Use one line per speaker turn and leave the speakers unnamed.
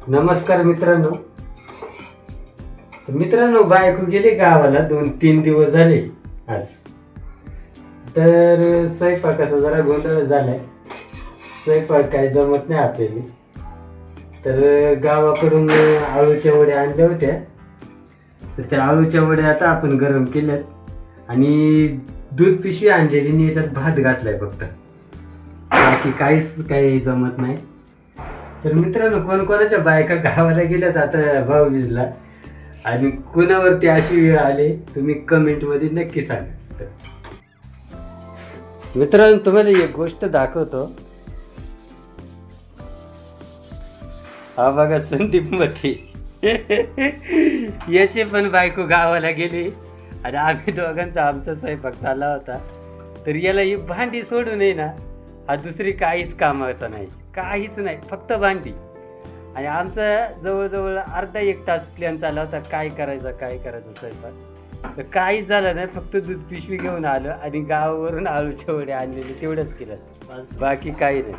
नमस्कार मित्रांनो, बायको गेली गावाला 2-3 दिवस झाले आज. तर स्वयंपाकाचा जरा गोंधळ झालाय. स्वयंपाक काय जमत नाही आपल्याला. तर गावाकडून आळूच्या वड्या आणल्या होत्या. तर त्या आळूच्या वड्या आता आपण गरम केल्यात आणि दूध पिशवी आणलेली आणि याच्यात भात घातलाय फक्त. बाकी काहीच काही जमत नाही. तर मित्रांनो, कोणकोणाच्या बायका गावाला गेल्यात आता भाऊबीजला आणि कुणावरती अशी वेळ आली तुम्ही कमेंटमध्ये नक्की सांगा. मित्रांनो, तुम्हाला एक गोष्ट दाखवतो. हा बघा, संदीप मते याचे पण बायको गावाला गेली आणि आम्ही दोघांचा आमचा स्वयंपाक चालला होता. तर याला ही भांडी सोडून आहे ना, हा दुसरी काहीच कामाचा नाही, काहीच नाही, फक्त भांडी. आणि आमचा जवळजवळ अर्धा 1 तास प्लॅन चालला होता काय करायचं स्वयंपाक. तर काहीच झालं नाही, फक्त दूध पिशवी घेऊन आलो आणि गावावरून आळूच्या वड्या आणलेले तेवढंच केलं, बाकी काही नाही.